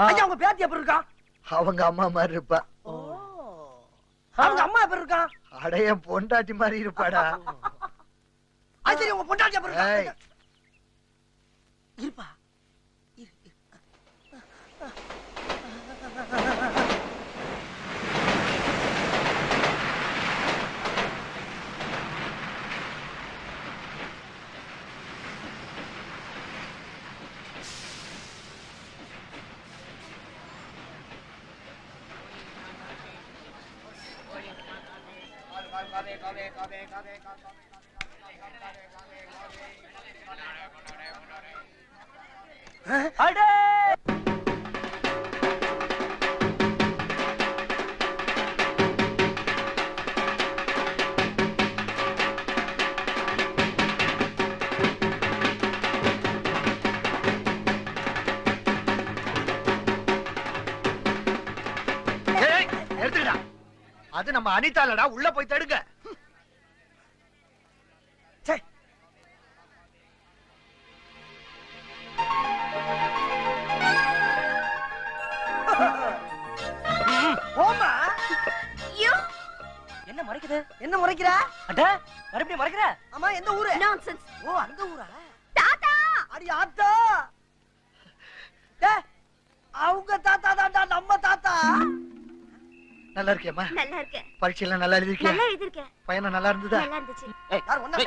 ஐயா உங்க பேத்தி எப்படி இருக்கா? அவங்க அம்மா மாதிரி இருப்பா. அவங்க அம்மா எப்படி இருக்கா? அடைய பொண்டாட்டி மாதிரி இருப்பாடா. அது சரி, உங்க பொண்டாட்டி எப்படி இருக்கா? இருப்பா. எடுத்துக்கடா. அது நம்ம அனிதாலடா, உள்ள போய் தடுங்க. என்ன மறைக்குது? என்ன முறைக்கிற? அட மறுபடியும் மறைக்கிற? ஆமா, எந்த ஊரு? நான்சென்ஸ். ஓ, அந்த ஊரா? தாத்தா, அடி ஆத்தா. டேய், அவங்க தாத்தா தான்டா, நம்ம தாத்தா. நல்லா இருக்கியம்மா? நல்லா இருக்கேன். பரீட்சையில நல்லா எழுதிருக்கியா? நல்லா எழுதிருக்கேன். பையனா நல்லா இருந்ததா? நல்லா இருந்துச்சு. யார் ஒண்ணா?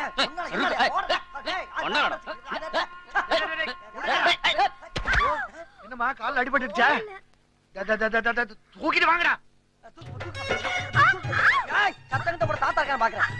என்னம்மா கால்ல அடிபட்டுடுச்சா? தூக்கிட்டு வாங்கடா. சத்தங்கட்ட போட தாத்தா இருக்கான்னு பாக்குறேன்.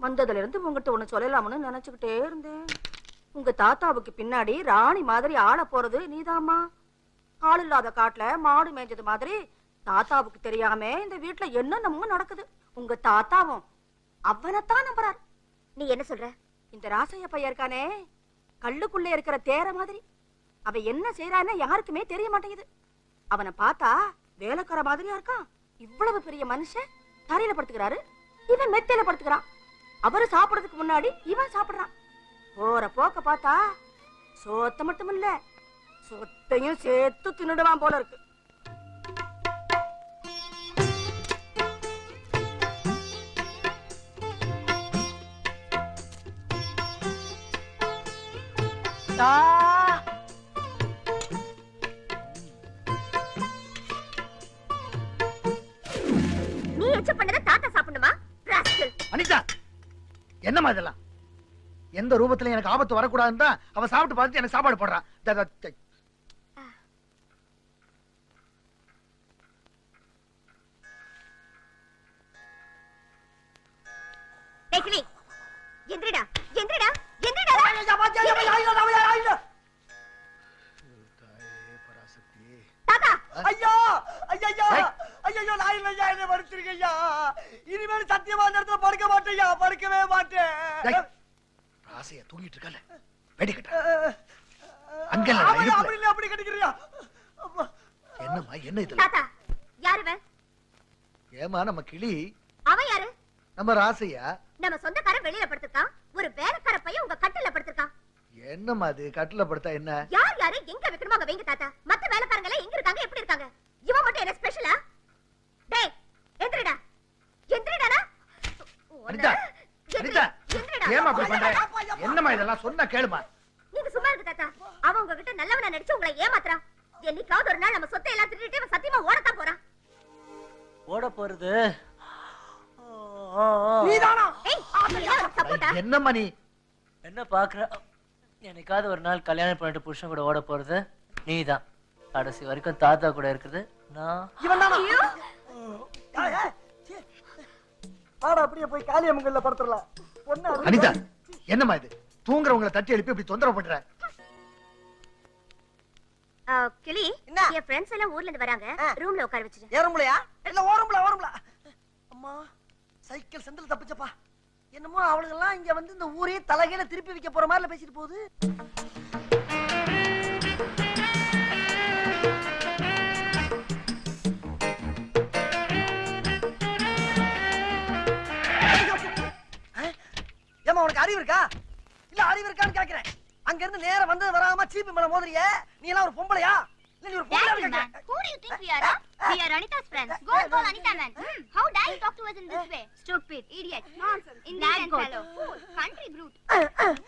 வந்ததுல இருந்து உங்ககிட்ட ஒண்ணு சொல்லலாம்னு நினைச்சுக்கிட்டே இருந்தேன். உங்க தாத்தாவுக்கு பின்னாடி ராணி மாதிரி ஆள போறது நீதாம்மா. ஆள் இல்லாத காட்டுல மாடு மேய்ஞ்சது மாதிரி தாத்தாவுக்கு தெரியாம இந்த வீட்டுல என்னென்னமோ நடக்குது. உங்க தாத்தாவும் அவனைத்தான் நம்புறாரு. நீ என்ன சொல்ற? இந்த ராசைய பையன் இருக்கானே, கல்லுக்குள்ள இருக்கிற தேர மாதிரி. அவன் என்ன செய்யறான்னு யாருக்குமே தெரிய மாட்டேங்குது. அவனை பார்த்தா வேலைக்கார மாதிரியா இருக்கான். இவ்வளவு பெரிய மனுஷன் தரையில படுத்துக்கிறாரு, இவன் மெத்தையில படுத்துக்கிறான். அவரு சாப்பிடறதுக்கு முன்னாடி இவன் சாப்பிடுறான். போற போக்க பார்த்தா சோத்த மட்டும் இல்ல, சொத்தையும் சேர்த்து தின்னுடுவான் போல இருக்கு. நீ எச்ச பண்ணத தாத்தா சாப்பிடணுமா? அனிதா, என்னம்மா இதெல்லாம்? எந்த ரூபத்துல எனக்கு ஆபத்து வரக்கூடாதுன்னு தான் அவன் சாப்பிட்டு பார்த்துட்டு எனக்கு சாப்பாடு போடுறான். எந்திரடா எந்திரடா எந்திரடா. தாத்தா, ஐயோ ஐயோ ஐயோ, நான் இல்லையா, என்ன மன்னிச்சிருக்கையா. இனிமேல் சத்தியமா அந்த இடத்துல படுக்க மாட்டேயா, படுக்கவே மாட்டேன். ராசைய தூங்கிட்டு இருக்கல, வெடி கட்ட. அப்படி கட்டிக்கிறியா? என்னம்மா என்ன இதெல்லாம்? தாத்தா, யாருவன்? ஏமா நம்ம கிளி. அவன் யாரு? நம்ம ராசையா. நம்ம சொந்தக்காரன் வெளியில படுத்திருக்கான், ஒரு வேலைக்கார பையன் உங்க கட்டில படுத்திருக்கான். என்னம்மா அது? கட்டில படுத்தா என்ன? யார் யாரு எங்க வைக்கணுமோ அங்க வைங்க தாத்தா. மத்த வேலைக்காரங்க எல்லாம் எங்க இருக்காங்க, எப்படி இருக்காங்க? இவன் மட்டும் என்ன ஸ்பெஷலா? டேய், எந்திரடா எந்திரடா. அனிதா, அனிதா, ஏமா அப்படி பண்ற? என்னம்மா இதெல்லாம்? சொன்னா கேளுமா. நீங்க சும்மா இருக்கு தாத்தா. அவன் உங்ககிட்ட நல்லவனா நடிச்சு உங்களை ஏமாத்துறான். என்னைக்காவது ஒரு நாள் நம்ம சொத்தை எல்லாம் திருடிட்டு அவன் சத்தியமா ஓடத்தான் போறான். ஓட போறது நீதானா? என்னம்மா நீ என்ன பாக்குற? என்னைக்காவது ஒரு நாள் கல்யாணம் பண்ணிட்டு புருஷன் கூட ஓட போறது நீதான். கடைசி வரைக்கும் தாத்தா கூட இருக்குது நான். அப்படியே போய் காளியம்மங்கள்ல படுத்துறலாம். அனிதா, என்னம்மா இது? தூங்குறவங்களை தட்டி எழுப்பி இப்படி தொந்தரவு பண்ற? கிளி, என் ஃப்ரெண்ட்ஸ் எல்லாம் ஊர்ல இருந்து வராங்க, ரூம்ல உட்கார வச்சிரு. ஏறும்லையா? இல்ல ஓரம்ல. அம்மா, சைக்கிள் செந்தில் தப்பிச்சப்பா. என்னமோ அவளுங்க எல்லாம் இங்க வந்து இந்த ஊரே தலைகீழ திருப்பி வைக்க போற மாதிரி பேசிட்டு போகுது. ஏமா உனக்கு அறிவு இருக்கா இல்ல அறிவு இருக்கான்னு கேக்குறேன். அங்க இருந்து நேரா வந்து வராம சீப்பு மேல மோதுறியே, நீ எல்லாம் ஒரு பொம்பளையா? இல்ல நீ ஒரு பொம்பளையா? Who do you think we are? We are Anita's friends. Go and call Anita, man. How dare you talk to us in this way? Stupid, idiot, nonsense, Indian fellow, fool, country brute.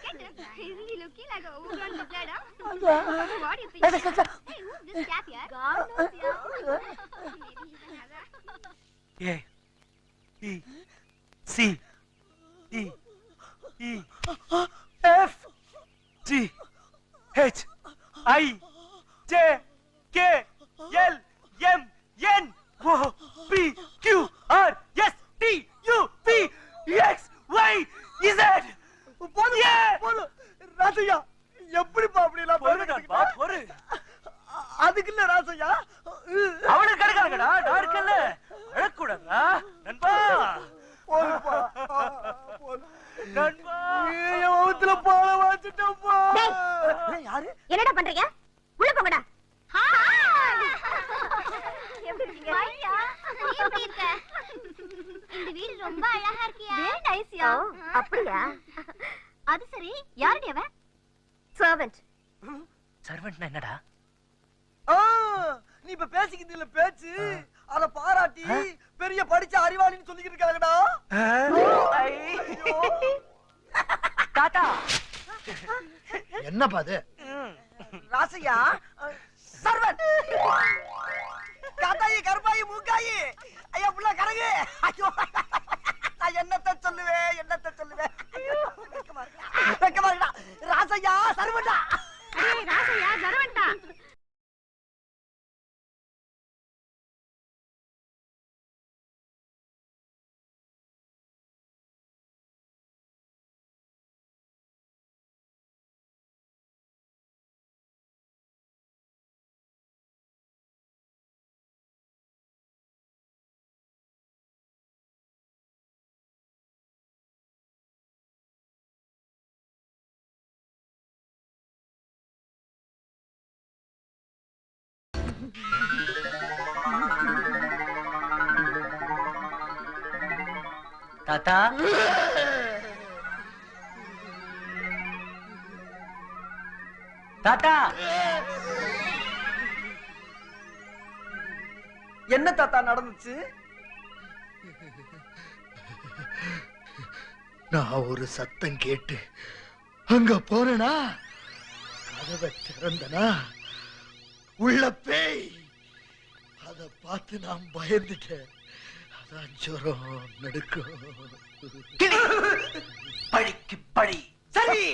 Get him. Isn't he looking like a ogre on the blood, huh? What do you think? Hey, who's this chap here? God knows, yeah. Maybe he's another. A B C D E F G H I J K L M N O P Q R S T U V X Y Z. போதும் ராசையா, எப்படிப்பா அப்படி எல்லாம் பொறு. அதுக்கு இல்ல ராசையா, அவனுக்கு கிடைக்காதடா, நான் இருக்கல. அழக்கூடாதா நண்பா? போதுப்பா நண்பா ஏத்துல பால வாச்சிட்டப்பா. யாரு என்னடா பண்றீங்க? உள்ள போங்கடா. எப்படி இருக்கீங்க? நீ எப்படி இருக்க? இந்த வீடு ரொம்ப அழகா இருக்கியா? வெரி நைஸ்யா. அப்படியா? அது சரி, யாருடி அவன்? சர்வன்ட். சர்வன்ட்னா என்னடா? நீ இப்ப பேசிக்கிட்டு இல்ல பேச்சு, அத பாராட்டி பெரிய படிச்ச அறிவாளின்னு சொல்லிக்கிட்டு இருக்காங்கடா. தாத்தா என்னப்பா அது? ராசையா, சர்வன் காத்தாயி கருப்பாயி மூக்காயி, ஐயா புள்ள கரகு. ஐயோ, நான் என்னத்த சொல்லுவேன்? வெக்கமா இருக்கா? ராசையா சர்வன்டா. ராசையா சர்வன்டா. தாத்தா தாத்தா என்ன தாத்தா நடந்துச்சு? நான் ஒரு சத்தம் கேட்டு அங்க போனா, கதவை திறந்தனா, உள்ள பேய். அத பார்த்து நான் பயந்துட்டேன். அதான் ஜுரம் நடுக்கும். பழிக்கு பழி. சரி,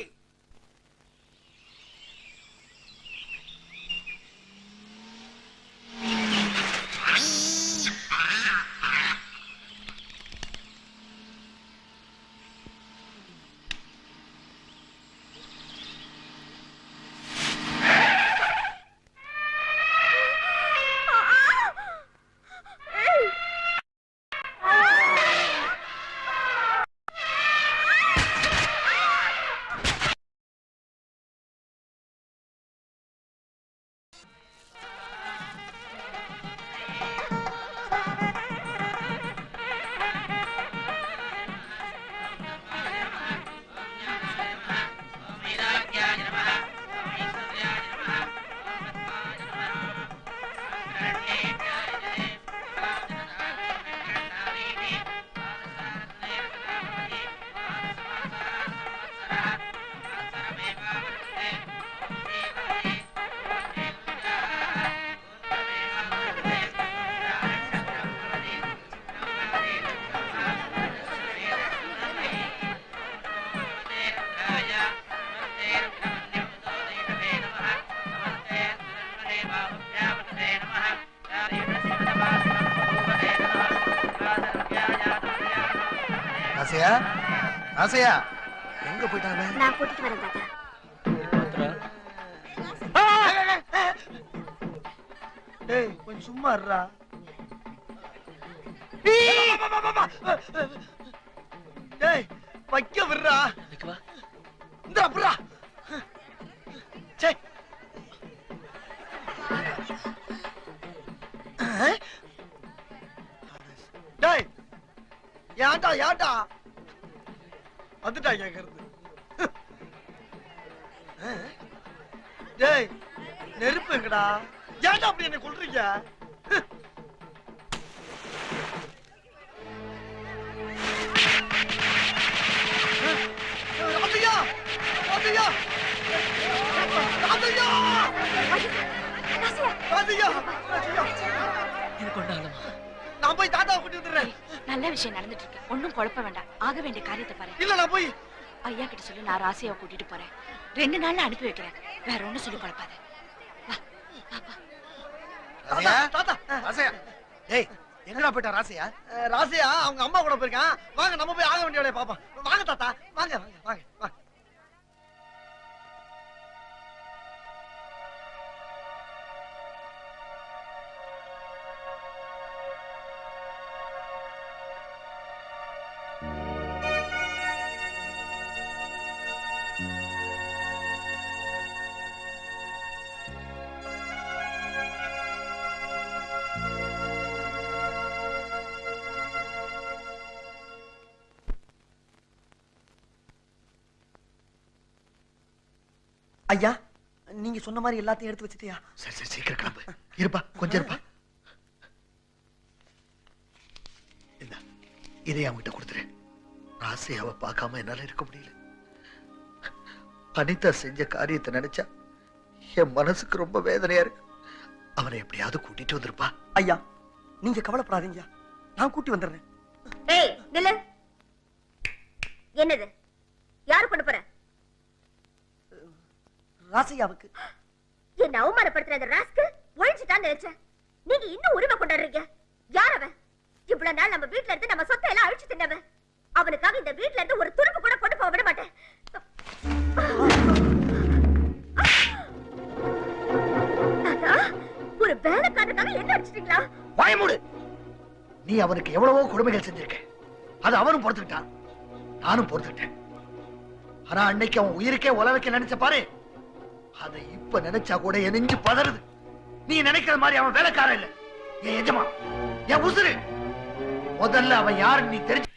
ஆசையா, ஆசையா, எங்க போயிட்டாங்க? நான் கூட்டிட்டு வரேன் தாத்தா. ஏய் கொஞ்சம் சும்மா இருடா. ஏய் வைக்க விடுறா. இதுக்கு வா. இந்த புறா. சே ஏன்டா வந்துட்டா கேக்குறது. டேய் நெருப்பு எங்கடா? ஏன்டா அப்படி என்ன கொல்றீங்க? ராதையா ராதையா ராதையா ராதையா எனக்கு கொண்டாலமா. நான் போய் தாத்தாவை கூட்டி வந்துடுறேன். நல்ல விஷயம் நடந்துட்டு இருக்கு, ஒன்னும் குழப்ப வேண்டாம். ஆக வேண்டிய காரியத்தை பாரு. இல்ல நான் போய் ஐயா கிட்ட சொல்லி நான் ராசியாவை கூட்டிட்டு போறேன். 2 நாள்ல அனுப்பி வைக்கிறேன். வேற ஒண்ணும் சொல்லி குழப்பாத. ராசையா தாத்தா ராசையா ஏய் எங்கடா போயிட்டா ராசையா? ராசியா அவங்க அம்மா கூட போயிருக்கான். வாங்க நம்ம போய் ஆக வேண்டிய வேலையை பாப்போம். வாங்க தாத்தா வாங்க வாங்க வாங்க வாங்க. ஐயா நீங்க சொன்ன மாதிரி எல்லாத்தையும் எடுத்து வச்சிட்டியா? சரி சரி சீக்கிரம் கிளம்பு. இருப்பா கொஞ்சம் இருப்பா. இந்த இதை அவங்கிட்ட கொடுத்துரு. ராசையாவை பார்க்காம என்னால இருக்க முடியல. அனிதா செஞ்ச காரியத்தை நினைச்சா என் மனசுக்கு ரொம்ப வேதனையா இருக்கு. அவனை எப்படியாவது கூட்டிட்டு வந்திருப்பா. ஐயா நீங்க கவலைப்படாதீங்க, நான் கூட்டி வந்துடுறேன். ஏய் நில்லு. என்னது? யாரு கொண்டு போற? ராசையாவுக்கு. என்ன அவமானப்படுத்துற அந்த ராஸ்கல் ஒழிச்சுட்டான்னு நினைச்சேன். நீங்க இன்னும் உரிமை கொண்டாடுறீங்க. யார் அவன்? இவ்வளவு நாள் நம்ம வீட்டுல இருந்து நம்ம சொத்தை எல்லாம் அழிச்சு தின்னவன். அவனுக்காக இந்த வீட்டுல இருந்து ஒரு துருப்பு கூட கொண்டு போக விட மாட்டேன். ஒரு வேலைக்காரனுக்காக என்ன அடிச்சிட்டீங்களா? வாய மூடு. நீ அவனுக்கு எவ்வளவோ கொடுமைகள் செஞ்சிருக்க. அது அவனும் பொறுத்துக்கிட்டான், நானும் பொறுத்துக்கிட்டேன். ஆனா அன்னைக்கு அவன் உயிருக்கே உல வைக்க நினைச்ச பாரு, அதை இப்ப நினைச்சா கூட என் நெஞ்சு பதறுது. நீ நினைக்கிற மாதிரி அவன் வேலைக்காரன் இல்ல, என் எஜமா, என் உசுரு. முதல்ல அவன் யாருன்னு நீ தெரிஞ்சு.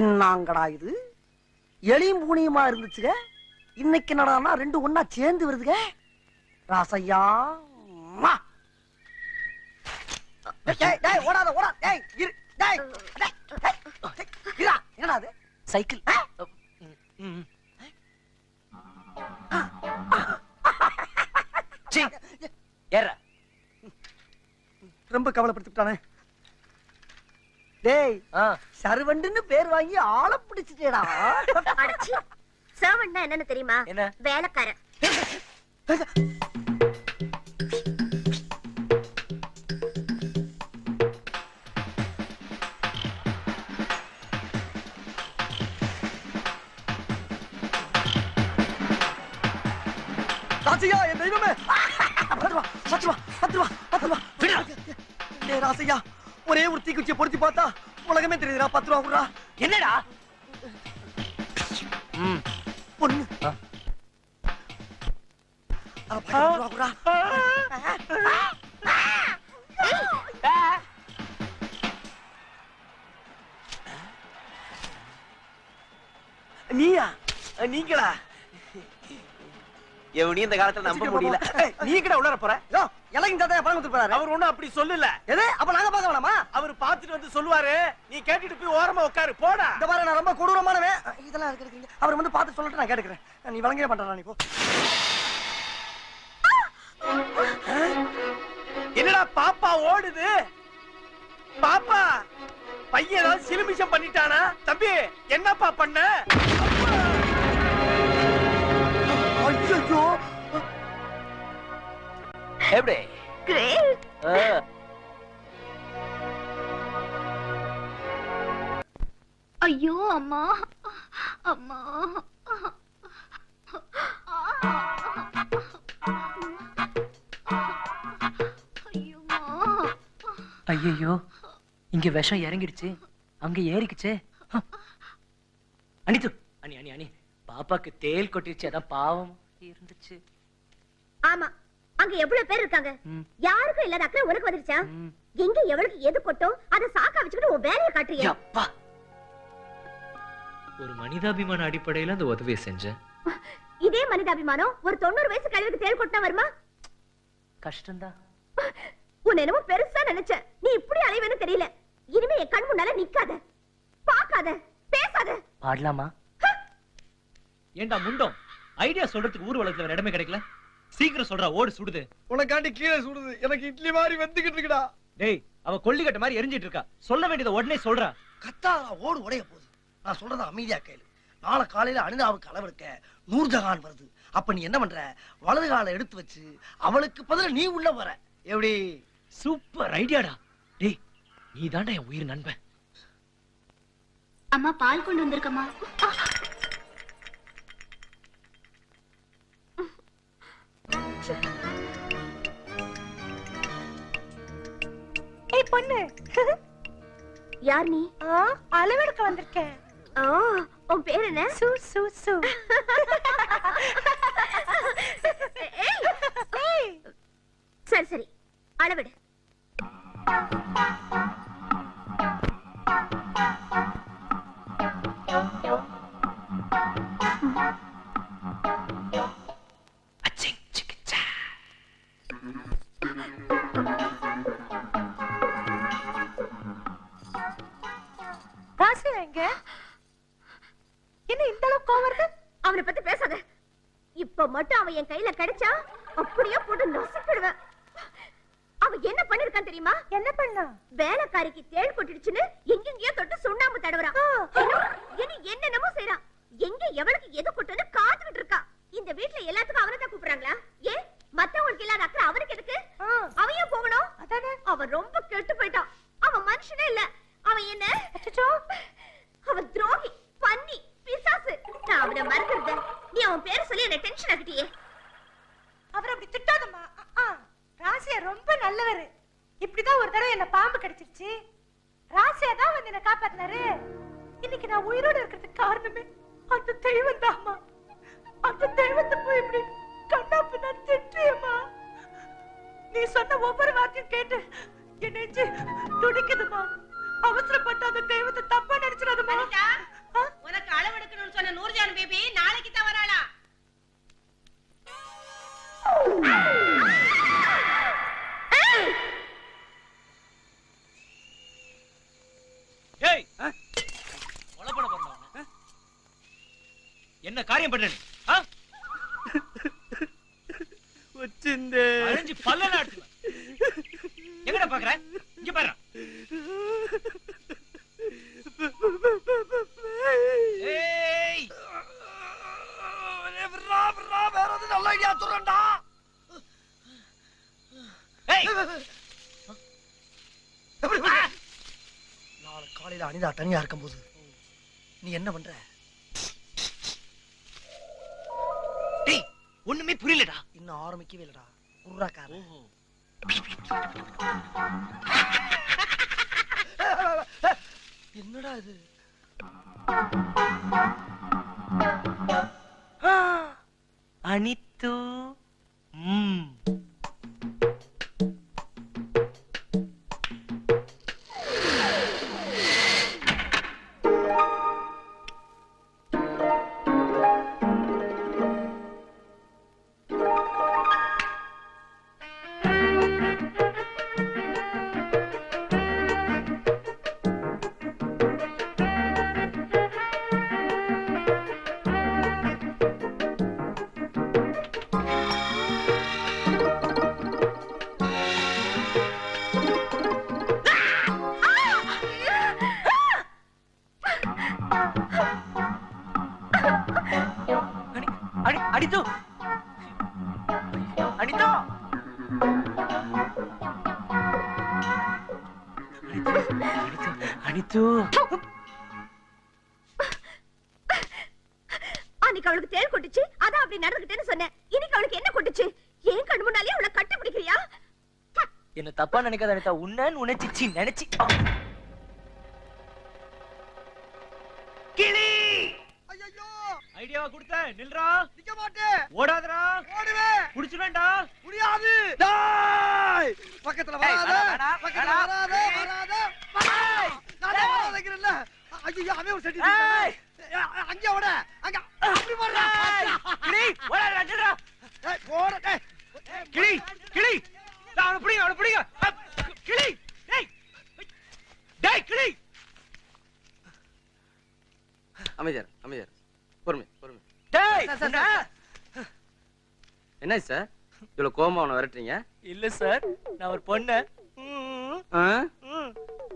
என்னங்கடா இது எளியும் பூனியுமா இருந்துச்சுங்க, இன்னைக்கு என்னடான்னா ரெண்டு ஒண்ணா சேர்ந்து வருதுங்க. ராசையா ஓடாத ஓடா. என்னடா அது? சைக்கிள். ரொம்ப கவலைப்படுத்திட்டானே. டேய் சர்வண்டுன்னு பேர் வாங்கி ஆளை பிடிச்சிட்டேடா. சர்வண்ட்னா என்னன்னு தெரியுமா? என்ன? வேலைக்காரன். ராசையா என் தெய்வமே, 10 ரூபா 10 ரூபா 10 ரூபா 10 ரூபா. டேய் ராசையா ஒரே ஒரு தீக்குச்சியை பொருத்தி பார்த்தா உலகமே தெரியுதுடா. 10 ரூபா குடுறா. என்னடா? பொண்ணு 10 ரூபா குடுறா. நீயா? நீங்களா? எவனையும் இந்த காலத்துல நம்ப முடியல. நீ கிட்ட உள்ளார போற? இலகின் தாத்தா பணம் கொடுத்து போறாரு. அவர் ஒண்ணும் அப்படி சொல்லல. எது? அப்ப நாங்க பார்க்க வேணாமா? அவர் பாத்துட்டு வந்து சொல்லுவாரு, நீ கேட்டுட்டு போய் ஓரமா உட்காரு. போடா. இந்த பாரு நான் ரொம்ப கொடூரமானவன். இதெல்லாம் இருக்கிறீங்க. அவர் வந்து பார்த்து சொல்லிட்டு நான் கேட்டுக்கிறேன். நீ வழங்கவே பண்றா. நீ போ. என்னடா பாப்பா ஓடுது? பாப்பா பையன் ஏதாவது சிலுமிஷம் பண்ணிட்டானா? தம்பி என்னப்பா பண்ண? ஐயோ எப்படி? கிரேட். ஐயோ அம்மா அம்மா. ஐயோ இங்க விஷம் இறங்கிடுச்சு, அங்க ஏறிக்குச்சே. அனித்து அனி பாப்பாக்கு தேல் கொட்டிருச்சு, அதான் பாவம் இருந்துச்சு. ஆமா அங்க எவ்வளவு பேர் இருக்காங்க, யாருக்கும் இல்லாத அக்கறை உனக்கு வந்துருச்சா? எங்க எவளுக்கு எது கொட்டும் அதை சாக்கா வச்சுக்கிட்டு உன் வேலையை காட்டுறியா? அப்பா, ஒரு மனிதாபிமான அடிப்படையில அந்த உதவியை செஞ்சேன். இதே மனிதாபிமானம் ஒரு 90 வயசு கழுவுக்கு தேள் கொட்டினா வருமா? கஷ்டம்தான். உன்னை என்னமோ பெருசா நினைச்ச, நீ இப்படி அலைவேன்னு தெரியல. இனிமே என் கண் முன்னால நிக்காத, பாக்காத, பேசாத. பாடலாமா? ஏண்டா முண்டம், ஐடியா சொல்றதுக்கு ஊர் வழக்குல வேற இடமே கிடைக்கல. சீக்கிரம் சொல்றா, ஓடு சுடுது. உனக்காண்டி கீழே சுடுது, எனக்கு இட்லி மாதிரி வெந்துகிட்டு இருக்குடா. டேய், அவ கொல்லிக்கட்ட மாதிரி எரிஞ்சிட்டு இருக்கா. சொல்ல வேண்டியதை உடனே சொல்றா. கத்தாரா ஓடு உடைய போகுது. நான் சொல்றத அமைதியா கேளு. நாளை காலையில அனிதாவுக்கு அளவெடுக்க நூர்ஜஹான் வருது. அப்ப நீ என்ன பண்ற, வலது காலை எடுத்து வச்சு அவளுக்கு பதிலா நீ உள்ள வர. எப்படி? சூப்பர் ஐடியாடா. டேய், நீ தாண்டா என் உயிர் நண்பன். அம்மா பால் கொண்டு வந்திருக்கம்மா. ஏய் பொண்ணு, யார் நீ? அளவெடுக்க வந்திருக்கேன். உன் பேர் என்ன? சு சு சு. சரி சரி, அளவிடு. ராசி எங்க? என்ன இந்த அளவுக்கு கோவம் வருது? அவனை பத்தி பேசாத. இப்ப மட்டும் அவன் என் கையில கிடைச்சா அப்படியே போட்டு நசுக்கிடுவேன். அவன் என்ன பண்ணிருக்கான் தெரியுமா? என்ன பண்ணா? வேலைக்காரிக்கு தேள் கொட்டிடுச்சுன்னு எங்கெங்கயோ தொட்டு சுண்ணாம்பு தடவுறான். என்னென்னமோ செய்யறான். எங்க எவளுக்கு எது கொட்டுன்னு காத்துக்கிட்டு இருக்கா. இந்த வீட்டுல எல்லாத்துக்கும் அவனை தான் கூப்பிடுறாங்களா? ஏன் மத்தவங்களுக்கு இல்லாத அக்கறை அவனுக்கு எதுக்கு? அவன் ஏன் போகணும்? அவன் ரொம்ப கெட்டு போயிட்டான். அவன் மனுஷனே இல்ல. அவன் என்ன, அவன் துரோகி, பன்னி, பிசாசு. நான் அவனை மறந்துருந்தேன். நீ அவன் பேரை சொல்லி என்ன டென்ஷன் ஆகிட்டியே. அவர் அப்படி திட்டாதம்மா. ராசியா ரொம்ப நல்லவரு. இப்படிதான் ஒரு தடவை என்ன பாம்பு கடிச்சிருச்சு. ராசியா தான் வந்து என்ன காப்பாத்தினாரு. இன்னைக்கு நான் உயிரோட இருக்கிறதுக்கு காரணமே அந்த தெய்வம் தான்மா. அந்த தெய்வத்தை போய் இப்படி கண்ணாப்பு நான் திட்டியம்மா. நீ சொன்ன ஒவ்வொரு வார்த்தையும் கேட்டு என் நெஞ்சு துடிக்குதுமா. அவசரப்பட்டு அந்த தெய்வத்தை தப்பா நினைச்சிடாதம்மா. உனக்கு அளவெடுக்கணும்னு சொன்ன நூர்ஜான் பேபி நாளைக்கு தான் வராளா? டேய், கொலை பண்ண போறா. என்ன காரியம் பண்ற நீ? வச்சிந்தே அரைஞ்சு பல்ல நாட்டு. எங்கடா பாக்குற? இங்க பாரு. ஏய், வேற எது நல்ல ஐடியா சொல்றேன்டா. ஏய், நாளை காலையில அனிதா தனியா இருக்கும்போது நீ என்ன பண்ற? டேய், ஒண்ணுமே புரியலடா. இன்னும் ஆரம்பிக்கவே இல்லடா. குர்ராக்கார. ஓஹோ. என்னடா இது? அனித்து. அனித்து, அனிதா, அனித்து. அன்னைக்கு அவளுக்கு தேள் கொட்டுச்சு, அதான் அப்படி நடந்துக்கிட்டேன்னு சொன்னேன். இன்னைக்கு அவளுக்கு என்ன கொட்டுச்சு? ஏன் கண்ணு முன்னாலே அவளை கட்டி பிடிக்கிறியா? என்ன தப்பா நினைக்காத அனிதா. உன்னன்னு உணர்ச்சி நினைச்சு. கிளி, ஐடியாவா கொடுத்த நில்றா. நிக்க மாட்டேன். ஓடாதடா. ஓடுவேன். புடிச்சுடா. முடியாது. டேய் பக்கத்துல வராத. பக்கத்துல வராத. வராத. நான் வராதங்கறல்ல. ஐயோ அவன் ஒரு செடி. அங்க ஓட. அங்க அப்படி போறா. கிளி ஓடாதடா நில்றா. டேய் போற டேய். கிளி கிளி. அவன புடிங்க. கிளி. டேய். டேய் கிளி. அமைதியார் பொறுமை டேய் என்ன சார் இவ்வளவு கோவமா அவனை விரட்டுறீங்க? இல்ல சார், நான் ஒரு பொண்ணு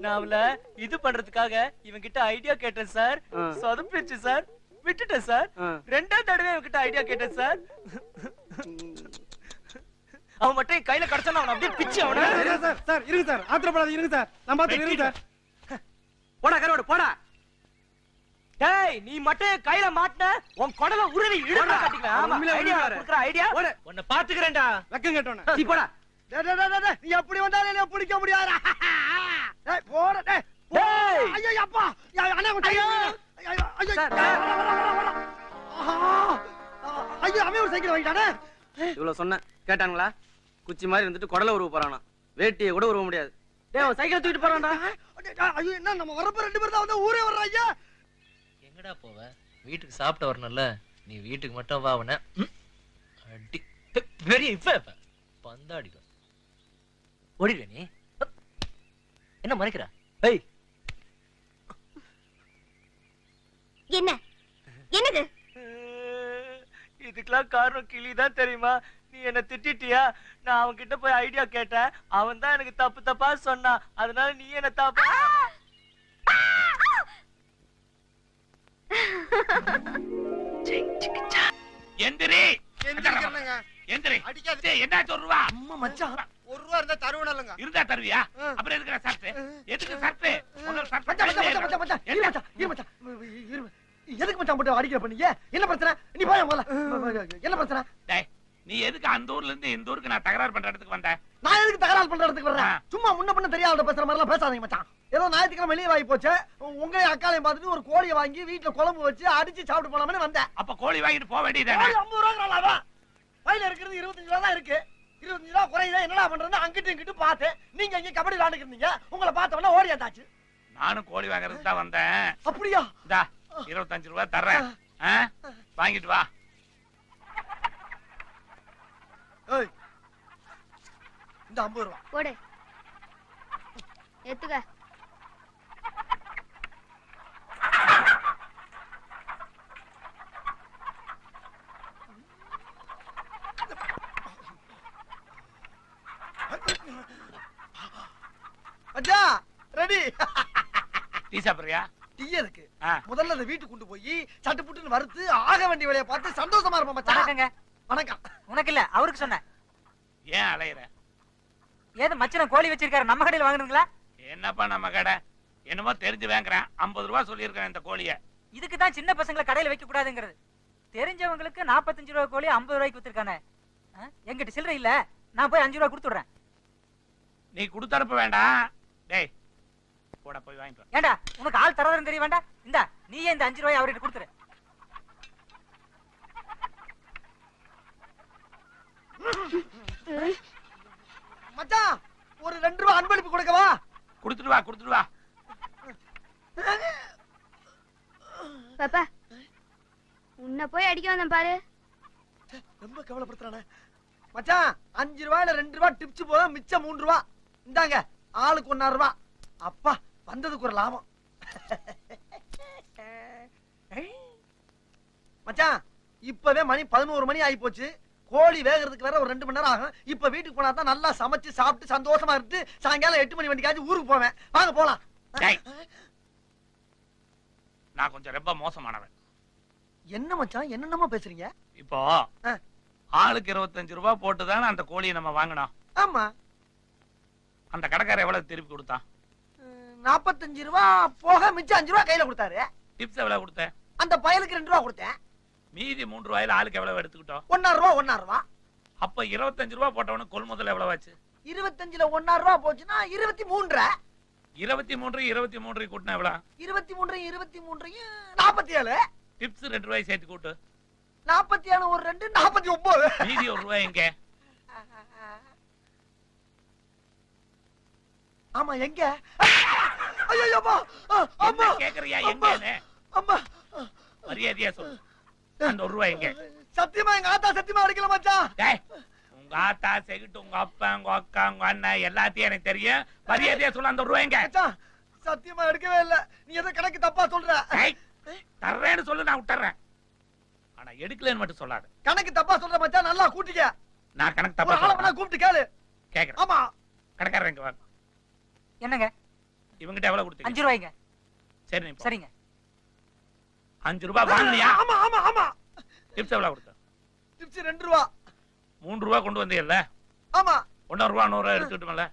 நான் அவள இது பண்றதுக்காக இவன் கிட்ட ஐடியா கேட்டேன் சார். சொதப்பிடுச்சு சார், விட்டுட்டேன் சார். ரெண்டாவது தடவை இவன் கிட்ட ஐடியா கேட்டேன் சார். அவன் மட்டும் என் கையில கடச்சான அவன் அப்படியே பிச்சு அவன. சார் இருங்க சார், ஆத்திரப்படாதீங்க இருங்க சார். நான் பாத்து இருங்க சார். போடா கரோட போடா. டேய் நீ மட்டும் என் கையில மாட்டன உன் குடல உருவி இடுற காட்டிக்கலாம். ஆமா ஐடியா குடுக்குற ஐடியா உன்னை பாத்துக்கறேன்டா. வெக்கம் கேட்டோனே. நீ போடா. டேய் நீ எப்படி வந்தாலும் என்ன பிடிக்க முடியாதா? டேய் போற டேய். டேய் ஐயோ அப்பா. அண்ணா கொஞ்சம் ஐயோ ஐயோ அவன் ஒரு சைக்கிள் வாங்கிட்டானே. இவ்வளவு சொன்ன கேட்டாங்களா? குச்சி மாதிரி இருந்துட்டு குடல உருவ போறானா, வேட்டியை கூட உருவ முடியாது. டேய் அவன் சைக்கிள் தூக்கிட்டு போறான்டா. ஐயோ என்ன நம்ம வரப்ப ரெண்டு பேர் தான் வந்து ஊரே வர்றாங்க. எங்கடா போவ? வீட்டுக்கு சாப்பிட்டு வரணும்ல. நீ வீட்டுக்கு மட்டும் வா. அவன அடி பெரிய இப்ப பந்தாடிக்க ஓடிடுவே நீ. என்ன மறைக்கிற? ஏய் என்னது? இதுக்கெல்லாம் காரணம் கிளிதான் தெரியுமா? நீ என்ன திட்டிட்டியா? நான் அவன் கிட்ட போய் ஐடியா கேட்டேன். அவன் தான் எனக்கு தப்பா சொன்னான். அதனால நீ என்ன தப்பு. எந்திரி எந்திரிக்கறனங்க. எந்திரி. அடிக்காத. டேய் என்ன சொல்றா? அம்மா மச்சான் 1 ரூபாய் இருந்தா தருவனலங்க. இருந்தா தருவியா? அப்புறம் எதுக்குடா சர்ட்? எதுக்கு சர்ட்? முதல்ல சர்ட் மச்சான் இரு மச்சான். எதுக்கு மச்சான் போட்டு அடிக்கிற பண்ணீங்க? என்ன பிரச்சனை? நீ போய் முதல்ல. என்ன பிரச்சனை? டேய் நீ எதுக்கு அந்த ஊர்ல இருந்து இந்த ஊருக்கு நான் தகராறு பண்ற இடத்துக்கு வந்த? நான் எதுக்கு தகராறு பண்ற இடத்துக்கு வர்றேன்? சும்மா முன்ன பண்ண தெரியாத பேசுற மாதிரி எல்லாம் பேசாதீங்க மச்சான். ஏதோ ஞாயிற்றுக்கிழமை வெளியே வாங்கி போச்சு. உங்களையும் அக்காலையும் பார்த்துட்டு ஒரு கோழியை வாங்கி வீட்டுல குழம்பு வச்சு அடிச்சு சாப்பிட்டு போலாம்னு வந்தேன். அப்ப கோழி வாங்கிட்டு போக வேண்டியதானே? 50 ரூபாய்ங்கறாளா? பையில இருக்கிறது 25 ரூபாய் தான் இருக்கு. 25 ரூபாய் குறையுதா என்னடா பண்றது? அங்கிட்டு இங்கிட்டு பார்த்தேன். நீங்க இங்க கபடி விளையாண்டுட்டு இருந்தீங்க. உங்களை பார்த்தவன ஓடியாந்தாச்சு. நானும் கோழி வாங்குறதுக்கு தான் வந்தேன். அப்படியா? இந்தா 25 ரூபாய் தர்றேன். வாங்கிட்டு வா. ஏய் இந்த 50 ரூபாய் போடு. எத்துக்க. அச்சா ரெடி. டீ சாப்பிடுறியா? டீ இருக்கு. முதல்ல அதை வீட்டுக்கு கொண்டு போய் சட்டு புட்டுன்னு வறுத்து ஆக வேண்டிய வேலையை பார்த்து சந்தோஷமா இருப்போம் மச்சான். வணக்கம். உனக்கு இல்ல அவருக்கு சொன்னேன். ஏன் அலையற? ஏதோ மச்சன கோழி வச்சிருக்காரு, நம்ம கடையில வாங்குறீங்களா? என்னப்பா நம்ம கடை? என்னமோ தெரிஞ்சு வாங்குறேன். 50 ரூபாய் சொல்லியிருக்கேன் இந்த கோழிய. இதுக்கு தான் சின்ன பசங்களை கடையில வைக்க கூடாதுங்கிறது. தெரிஞ்சவங்களுக்கு 45 ரூபாய் கோழி 50 ரூபாய்க்கு வித்துருக்கானே. எங்கிட்ட சில்லறை இல்ல, நான் போய் 5 ரூபாய் கொடுத்துடுறேன். நீ கொடுத்தனுப்ப வேண்டாம். டேய் போட போய் வாங்கிட்டு வா. ஏண்டா உனக்கு ஆள் தரதுன்னு தெரிய வேண்டாம்? இந்தா நீயே இந்த 5 ரூபாய் அவர்கிட்ட கொடுத்துரு. மச்சான் ஒரு 2 ரூபாய் அன்பளிப்பு கொடுக்கவா? கொடுத்துட்டு வா. பாப்பா உன்னை போய் அடிக்க வந்தேன் பாரு. ரொம்ப கவலைப்படுத்துறானே மச்சான். 5 ரூபாயில 2 ரூபாய் டிப்ஸ் போதும், மிச்சம் 3 ரூபாய். இந்தாங்க ஆளுக்கு 1.5 ரூபாய். அப்பா வந்ததுக்கு ஒரு லாபம். மச்சான் இப்பவே மணி 11 மணி ஆகி போச்சு. கோழி வேகிறதுக்கு வேற ஒரு 2 மணி நேரம் ஆகும். இப்ப வீட்டுக்கு போனா தான் நல்லா சமைச்சு சாப்பிட்டு சந்தோஷமா இருந்து சாயங்காலம் 8 மணி வண்டிக்காச்சும் ஊருக்கு போவேன். வாங்க போலாம். நான் கொஞ்சம் ரொம்ப மோசமானவன். என்ன மச்சான் என்னென்னமா பேசுறீங்க? இப்போ ஆளுக்கு 25 ரூபாய் போட்டுதானே அந்த கோழியை நம்ம வாங்கினோம். ஆமா. அந்த கடைக்காரர் எவ்வளவு திருப்பி கொடுத்தான்? 45 ரூபாய் போக மிச்சம் 5 ரூபாய் கையில கொடுத்தாரு. டிப்ஸ் எவ்வளவு கொடுத்த? அந்த பயலுக்கு 2 ரூபாய் கொடுத்தேன். மீதி 3 ரூபாயில ஆளுக்கு எவ்வளவு எடுத்துக்கிட்டோம்? 1.5 ரூபாய். அப்ப 25 ரூபாய் போட்டவனுக்கு கொள்முதல் எவ்வளவு ஆச்சு? 25ல 1.5 ரூபாய் போச்சுன்னா 23. 23 கூட்டினா எவ்வளவு? 23 47. டிப்ஸ் 2 ரூபாய் சேர்த்து கூட்டு. 47 ஒரு 2 49. மீதி 1 ரூபாய் எங்க? ஆமா எங்க? ஐயோ அம்மா அம்மா கேக்குறியா எங்கன்னு? அம்மா மரியாதையா சொல்லு. அந்த 1 ரூபாய் எங்க? சத்தியமா எங்க ஆத்தா சத்தியமா அடிக்கல மச்சான். டேய் உங்க ஆத்தா செகிட்டு உங்க அப்பா உங்க அக்கா உங்க அண்ணன் எல்லாத்தையும் எனக்கு தெரியும். மரியாதையா சொல்லு அந்த 1 ரூபாய் எங்க? மச்சான் சத்தியமா எடுக்கவே இல்ல. நீ ஏதோ கணக்கு தப்பா சொல்ற. தர்றேன்னு சொல்லு நான் விட்டுறேன். ஆனா எடுக்கலன்னு மட்டும் சொல்லாத. கணக்கு தப்பா சொல்ற மச்சான். நல்லா கூட்டிக்க. நான் கணக்கு தப்பா ஒரு ஆளை கூப்பிட்டு கேளு. கேக்குறேன். ஆமா கணக்காரங்க இங்க வாங்க. என்னங்க? இவங்கிட்ட எவ்வளவு கொடுத்தீங்க? 5 ரூபாய்ங்க. சரி நீ போ. சரிங்க. 5 ரூபாய் வாங்குனியா? ஆமா ஆமா ஆமா. டிப்ஸ் எவ்வளவு கொடுத்த? டிப்ஸ் 2 ரூபாய். 3 ரூபாய் கொண்டு வந்தீல்ல? ஆமா. 1 ரூபாய் 100 ரூபாய் எடுத்துட்டுமல்ல?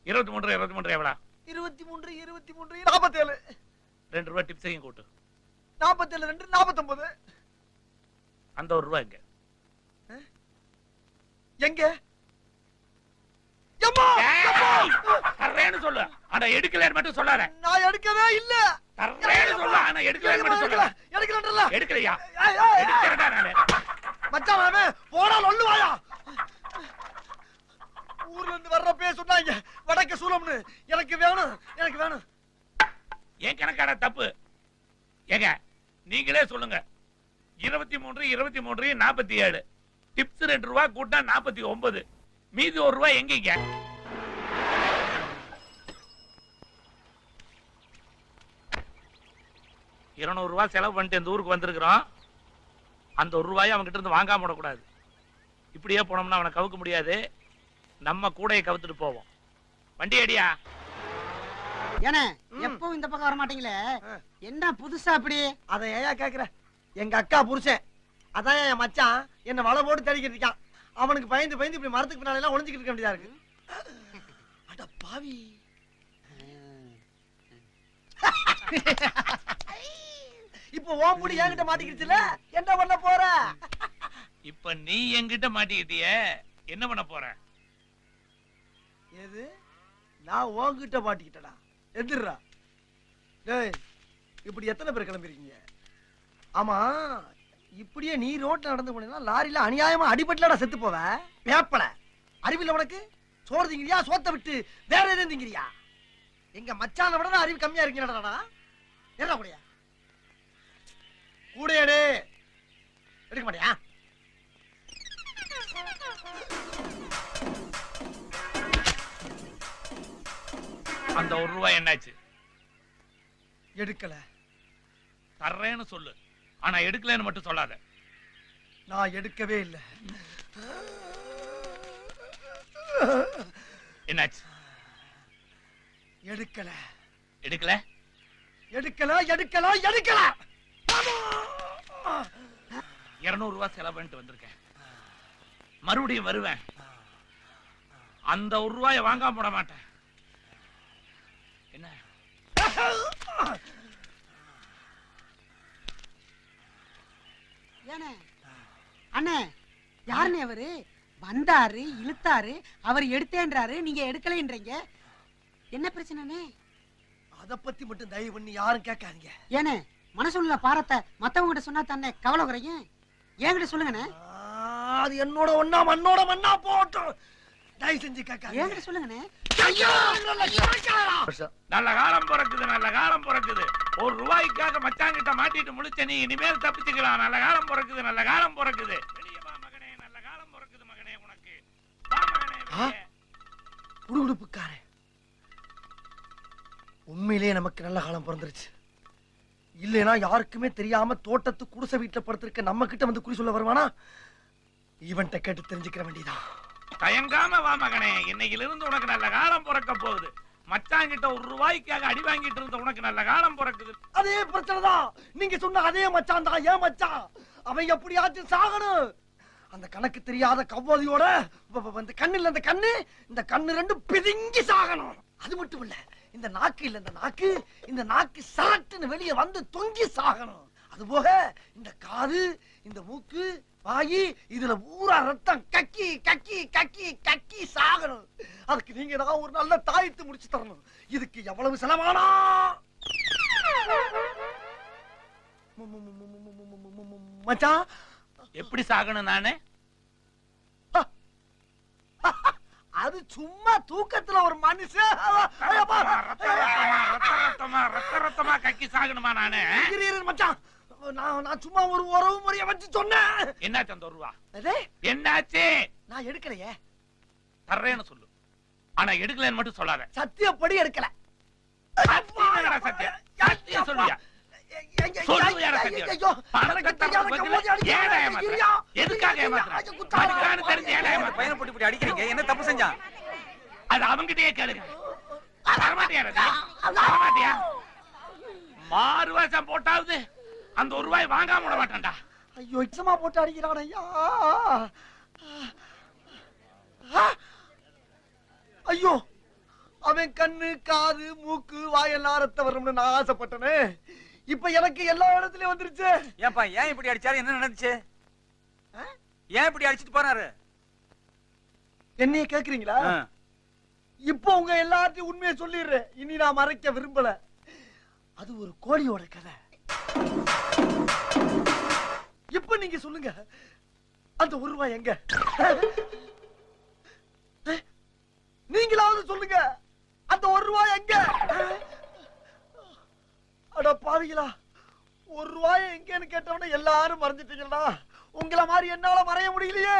23 எவ்வளவு? 23 47. 2 ரூபாய் டிப்ஸையும் கூட்டு. 47 2 49. அந்த 1 ரூபாய் எங்க? எங்க? எம்மா! தர்றேன்னு சொல்லு. ஆனா எடுக்கலன்னு மட்டும் சொல்லாத. நான் எடுக்கவே இல்ல. தர்றேன்னு சொல்லு. ஆனா எடுக்கலன்னு மட்டும் சொல்லாத. எடுக்கலன்றல. எடுக்கலையா? எடுக்கறடா நானே. மச்சான் அவன் போடா லொல்லுவாயா. ஊர்ல இருந்து வர்றப்பே சொன்னாங்க வடக்கு சூலம்னு. எனக்கு வேணும். ஏன் கணக்கான தப்பு? ஏங்க நீங்களே சொல்லுங்க. 23 47 டிப்ஸ் 2 ரூபாய் கூட்டா 49. மீதி 1 ரூபாய் எங்கீங்க? $200 செலவு பண்ணிட்டு இந்த ஊருக்கு வந்திருக்கிறோம். அந்த 1 ரூபாயை அவன்கிட்ட இருந்து வாங்காம விடக்கூடாது. இப்படியே போனோம்னா அவனை கவுக்க முடியாது. நம்ம கூடையை கவுத்துட்டு போவோம். வண்டி அடியா. ஏனே எப்பவும் இந்த பக்கம் வர மாட்டீங்களே, என்ன புதுசா அப்படி? அத ஏயா கேக்குற? எங்க அக்கா புருஷன் அதான் என் மச்சான் என்ன வலை போட்டு தடிக்கிட்டு இருக்கான். அவனுக்கு பயந்து இப்படி மரத்துக்கு பின்னால எல்லாம் ஒளிஞ்சுக்கிட்டு இருக்க வேண்டியதா இருக்கு. அட பாவி. இப்போ ஓம்புடி என்கிட்ட மாட்டிக்கிடுச்சுல, என்ன பண்ண போற? இப்ப நீ என்கிட்ட மாட்டிக்கிட்டியே, என்ன பண்ண போற? எது? நான் உன்கிட்ட மாட்டிக்கிட்டடா. எதிர்றா. டேய் இப்படி எத்தனை பேர் கிளம்பிருக்கீங்க? ஆமா இப்படியே நீ ரோட்ல நடந்து போனீங்கன்னா லாரியில அநியாயமா அடிபட்டுலடா செத்து போவ. பேப்பல அறிவில்ல உனக்கு? சோறு திங்கிறியா? சோத்தை விட்டு வேற எதுவும் திங்கிறியா? எங்க மச்சான விட அறிவு கம்மியா இருக்கீங்கடா. என்ன கூடயா கூடையடே எடுக்க மாட்டியா? அந்த 1 ரூபாய் என்னாச்சு? எடுக்கல. தர்றேன்னு சொல்லு. ஆனா எடுக்கலன்னு மட்டும் சொல்லாத. நான் எடுக்கவே இல்லை. என்னாச்சு? எடுக்கல. எடுக்கல? எடுக்கல. 200 ரூபாய் செலவு பண்ணிட்டு வந்திருக்கேன். மறுபடியும் வருவேன். அந்த 1 ரூபாயை வாங்காம போட மாட்டேன். என்ன? ஏனே அண்ணே யாருன்னு அவரு? வந்தாரு இழுத்தாரு, அவர் எடுத்தேன்றாரு, நீங்க எடுக்கலைன்றீங்க. என்ன பிரச்சனைனே? அத பத்தி மட்டும் தயவு பண்ணி யாரும் கேட்காதீங்க. ஏனே மனசுள்ள பாரத்தை மத்தவங்க சொன்னா தானே கவலை குறையும். என்கிட்ட சொல்லுங்கண்ணே. அது என்னோட ஒண்ணா மண்ணோட மண்ணா போட்டும். தயவு செஞ்சு கேட்காதீங்க. என்கிட்ட சொல்லுங்கண்ணே. ஐயோ நல்ல காலம் பிறக்குது. 1 ரூபாய்க்காக மச்சாங்கிட்ட மாட்டிட்டு முழிச்ச நீ இனிமேல் தப்பிச்சுக்கலாம். நல்ல காலம் பிறக்குது. வெளியே வா மகனே. நல்ல காலம் பிறக்குது மகனே உனக்கு. வா மகனே. குடுகுடுப்புக்காரன். உண்மையிலேயே நமக்கு நல்ல காலம் பிறந்துருச்சு. இல்லைனா யாருக்குமே தெரியாம தோட்டத்து குடிசை வீட்டுல படுத்திருக்க நம்ம கிட்ட வந்து குறி சொல்ல வருவானா? இவன்ட்ட கேட்டு தெரிஞ்சுக்கிற வேண்டியதான். தயங்காம வா மகனே. இன்னையில இருந்து உனக்கு நல்ல காலம் பிறக்க போகுது. மச்சாங்கிட்ட 1 ரூபாய்க்காக அடி வாங்கிட்டு இருந்த உனக்கு நல்ல காலம் பிறக்குது. அதே பிரச்சனை தான். நீங்க சொன்ன அதே மச்சான் தான் ஏன் மச்சான். அவன் எப்படியாச்சும் சாகணும். அந்த கணக்கு தெரியாத கவ்வாதியோட இந்த கண்ணுல இந்த கண்ணு 2 பிதுங்கி சாகணும். அது மட்டும் இல்ல, இந்த நாக்கு சரட்டுன்னு வெளியே வந்து தொங்கி சாகணும். அது போக இந்த காது, இந்த மூக்கு, வாயி இதுல ஊரா ரத்தம் கக்கி சாகணும். அதுக்கு நீங்க தான் ஒரு நல்ல தாயத்து முடிச்சு தரணும். இதுக்கு எவ்வளவு செலவானா? மச்சான் எப்படி சாகணும் நானு? அது சும்மா தூக்கத்துல ஒரு மனுஷன் ரத்தமா கக்கி சாகணுமா நானு? மச்சான் நான் சும்மா ஒரு உறவு முறைய வச்சு சொன்னேன். என்னாச்சு அந்த ரூபா? என்னாச்சு? நான் எடுக்கலையே. தர்றேன்னு சொல்லு, ஆனா எடுக்கலன்னு மட்டும் சொல்லாத. சத்தியப்படி எடுக்கல. சத்தியம் சத்தியம் சொல்லுயா? அடிக்கிறீங்க, என்ன தப்பு செஞ்சா? அது அவங்கிட்டயே கேளுங்க. மாறு வருஷம் போட்டாவது அந்த ஒரு ரூபாய் வாங்காம விட மாட்டான்டா. ஐயோ இச்சமா போட்டு அடிக்கிறான் ஐயா. ஐயோ அவன் கண்ணு காது மூக்கு வாயெல்லாம் ரத்த வரணும்னு நான் ஆசைப்பட்டனே. இப்ப எனக்கு எல்லா இடத்துலயும் வந்துருச்சு. ஏன்பா ஏன் இப்படி அடிச்சாரு? என்ன நடந்துச்சு? ஏன் இப்படி அடிச்சிட்டு போறாரு? என்னைய கேக்குறீங்களா? இப்போ உங்க எல்லாத்தையும் உண்மையை சொல்லிடுறேன். இனி நான் மறைக்க விரும்பல. அது ஒரு கோழியோட கதை. இப்ப நீங்க சொல்லுங்க, அந்த ஒரு ரூபாய் எங்க? நீங்களாவது சொல்லுங்க, அந்த ஒரு ரூபாய் எங்க? அட பாவிகளா, ஒரு ரூபாய் எங்கன்னு கேட்டவன எல்லாரும் மறைஞ்சிட்டீங்களா? உங்களை மாதிரி என்னால மறைய முடியலையே.